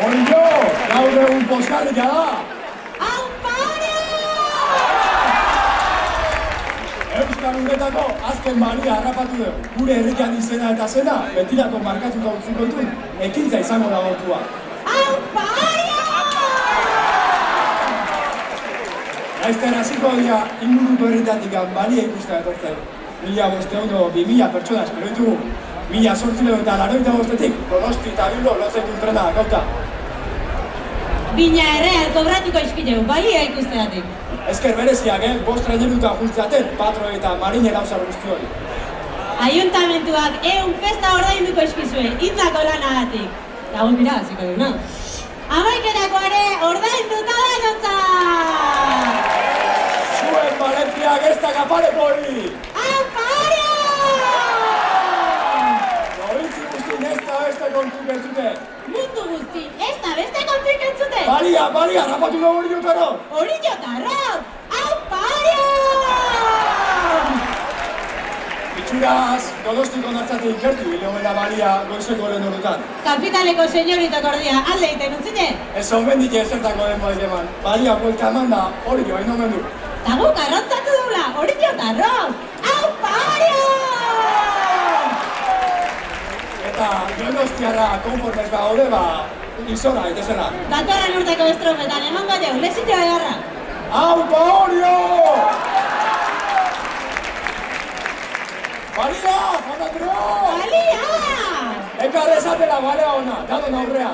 Oio, gaur egun posgarria da! Euskal Uretako azken balia harrapatu dugu. Gure herrian izena eta zena, betirako markatuta utziko duen, ekintza izango da gortua. Laizten hasiko dira inguruko herritatik balia ikustea etortzen. 1500-2000 pertsona espero ditugu. 1885 Donosti eta Bilbo lotzeko trena gauta. Bina erreal kobratiko izpideu, balia ikusteatik. Ezker bereziak, bost traineruta juntzaten, patro eta marinera usar guzti hori. Ayuntamentuak festa ordainduko izkizue, indako lanagatik. Lagun dira, hasiko duna. Amaikerako ere ordainduta denontzat! Zuen Valentziak ez da kapareko hori! Ampario! Noritzi guztin ez da beste kontuk entzute. Mundu guztin, ez da beste kontuik entzute! Balia, rapatu da hori jotarro! Hori jotarro! Ampario! Itxuraz, Donostiko natzatik gertu bilogela balia goizeko lehen horretan. Kapitaleko señoritak ordia, alde egiten utzine? Ez onbendik ezertako den moik eman. Balia buelta eman da, hori joa inomen du. Ta guk arrantzatu dula, hori jotarro! Ampario! Eta Donostiarra konformez gaude, izora daitezela. Datorren urteko estropetan emango deu, lezitio egarra. Ampario! Balia, Fernandro! Balia! Ekar esatela balea ona, dadon aurrea.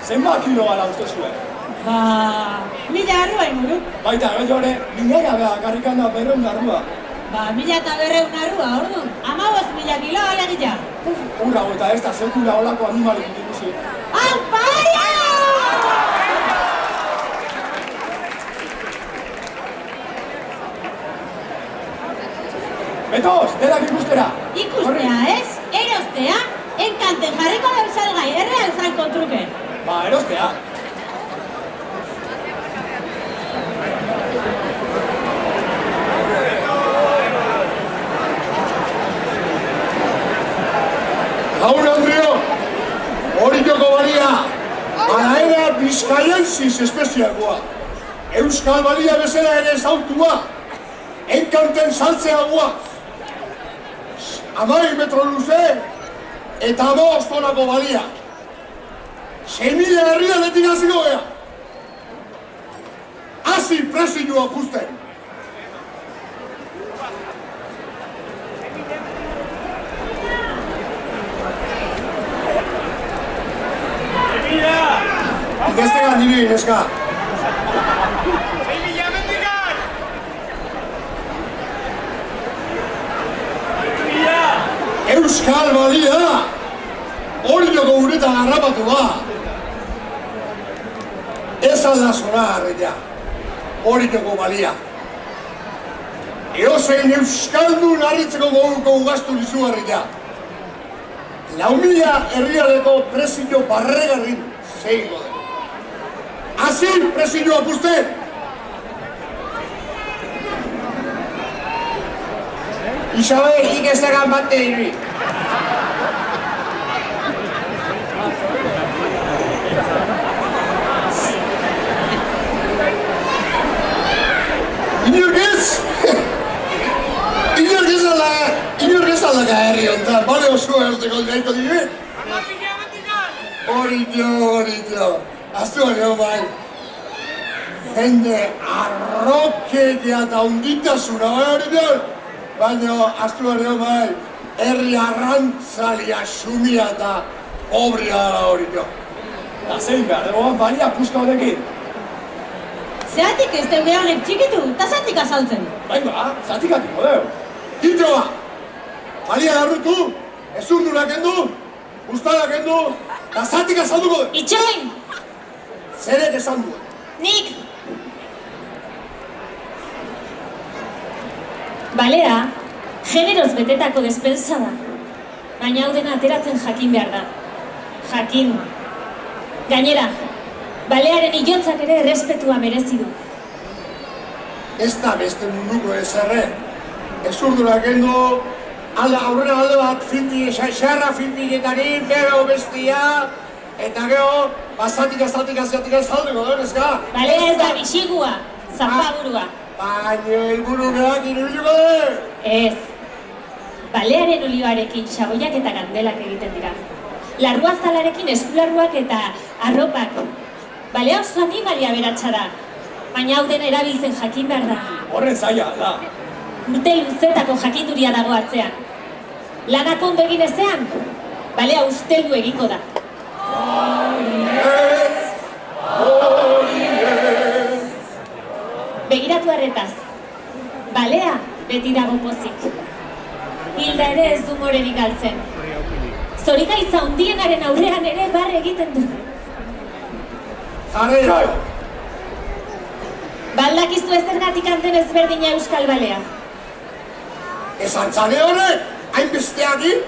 Zenbat kilo gala uste zuen? 1000 arrua inguru. Baita, gero ere, 1000 beha karrikan da 200 arrua. 1200 arrua, orduan. 15.000 kilo alegia. Ura, eta ez da sekula olako animalik ikusi. Amparia! Betoz, denak ikustera! Ikustea ez, erostea, enkanten jarriko deu salgai, erreal franko truke. Ba, erostea. bizkaiensis espeziagoa. Euskal Balia bezala ere ezautua. Enkanten saltzeagoa. 10 metro luze eta 5 tonako balia. 6.000 herrialetik hasiko gea. Hasi presioa puzten. Ikestegan niri, neska. Euskal Balia hori joko uretan harrapatu ba. Ez alda zora harretia. Hori joko balia. Eozein Euskaldun harritzeko goguko ugaztu dizu harretia. 4.000 herrialeko presio barregarrin zeiko den. Hasi presioa puzten! Isabel, ikestegan bate iri. Inork ez aldaka herri ontan, bale oso erosteko daiko dire? Hori jo. Aztu hori hau bai. Jende arrokegia eta unditasuna bai hori jo. Baina, aztu hori hau bai, herri arrantzalia, sumia eta obria hori jo. Eta zein behar, egoan balia puska honekin. Zeatik ez deuge honek txikitu, eta zatik azaltzen. Baina, zatik atiko deu. Kitoa! Balia garrutu, ezurdurak endu, guztarak endu, eta zatik azalduko deu. Itxoin! Zerek esan du. Nik! Balea, generoz betetako despensa da. Baina hau dena ateratzen jakin behar da. Jakin. Gainera, balearen ilontzak ere errespetua merezi du. Ez da beste munduko ezerre. Ezurdurak endu, aurrera alde bat xarra fintiketarik, gero bestia, eta gero, zatik azalduko da, neska? Balea ez da bisigua, zanpaburua. Baina helburu behak irubiluko de! Ez. Balearen olioarekin xaboiak eta gandelak egiten dira. Larruazalarekin eskularruak eta arropak. Balea oso animalia beratxa da, baina hau dena erabiltzen jakin behar da. Horren zaila, da. Urte luzetako jakinduria dago atzean. Lanak ondo egin ezean, balea usteldu egingo da. Begiratu arretaz, balea beti dago pozik. Hilda ere ez du morerik galtzen. Zorigaitza hundienaren aurrean ere barre egiten du. Jarrera! Baldakizu ez zergatik hanten ezberdina Euskal Balea. Esan txane horrek, hainbesteakin?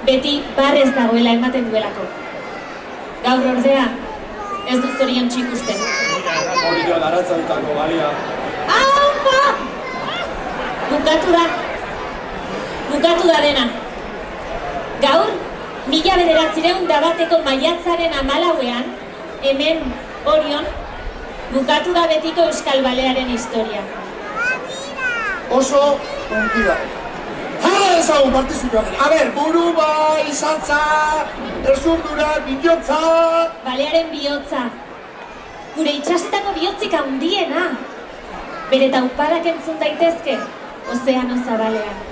Beti barrez dagoela ematen duelako. Gaur ordea, ez du zorion txikusten. Hori joan arantzadutako balia. Aupa! Bukatu da dena. Gaur, 1909 maiatzaren 14ean, hemen, Orion, bukatu da betiko Euskal Balearen historia. Oso unkida. Jara ezagun partizipioan. A ber, buru bai, izantza, ezurdura, bihotza. Balearen bihotza. Gure itxasetako bihotzik handiena. Bere taupadak entzun daitezke, ozeano zabalean.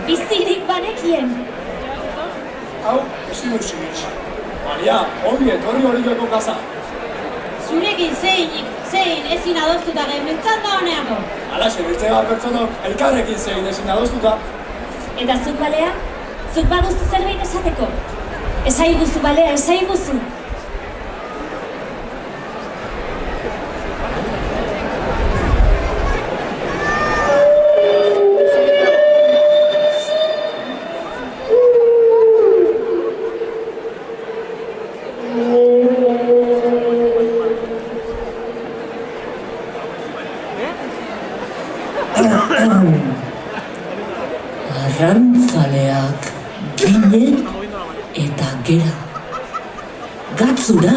Bizirik banekien. Hau, ezin duziniz. Maria, ongi etorri hori joko kaza. Zurekin zein ezin adostuta gehimentzat da honeako. Hala, sebiltzen gara pertsonok, elkarrekin zein ezin adostuta. Eta zuk balea? Zuk baduzu zerbait esateko? Esaiguzu balea, esaiguzu. Arrantzaleak ginen eta gera, gatzura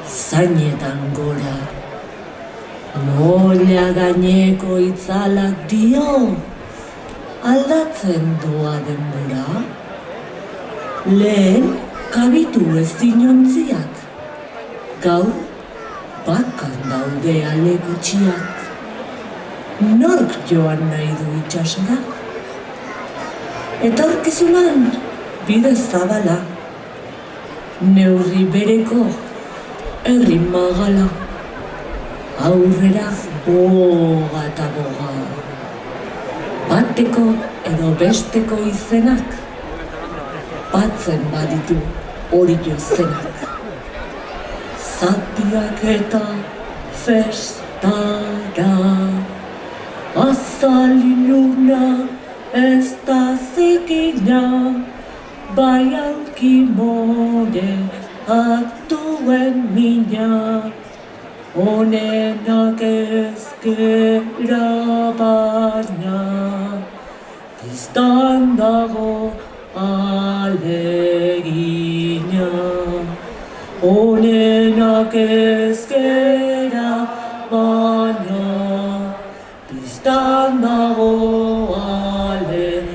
zainetan gora. Molla gaineko itzalak dio, aldatzen doa denbora. Lehen kabitu ezin ontziak, gaur bakan daude ale gutxiak. Nork joan nahi du itsasora? Etorkizunan bide zabala, neurri bereko herri magala, aurrera boga eta boga. Bateko edo besteko izenak, batzen baditu hori jozenak. Zatiak eta festara, azalinuna ez da zikina, bai alkimore aktuen mina. Honenak ezkera baina, biztan dago alegina. Honenak ezkera baina, biztan dago alegina.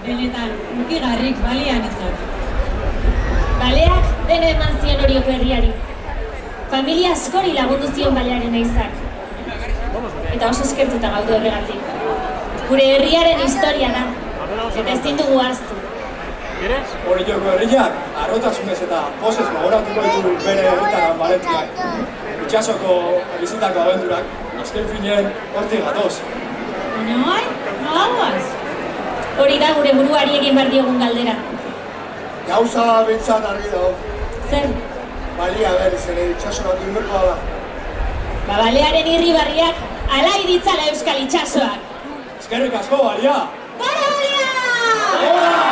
Benetan, ukigarrik balian izan. Baleak dena eman zion horiok herriari. familia askori lagundu zion balearen eizak. Eta oso eskertuta gaude horregatik. Gure herriaren historia da, eta ezin dugu ahaztu. Hori joko herriak, arrotasunez eta pozez gogoratuko ditu bere herritaran balentiak. Itxasoko bizitako abenturak, azken finean hortik gatoz. Baina bai, noagoaz. Hori da gure buruari egin behar diogun galdera. Gauza bintzat argi dago. Zer? Balia berriz ere itxasoratu inberkoa da. Balearen irribarriak alai ditzala euskal itxasoak. Eskerrik asko, Balia! Para Balia!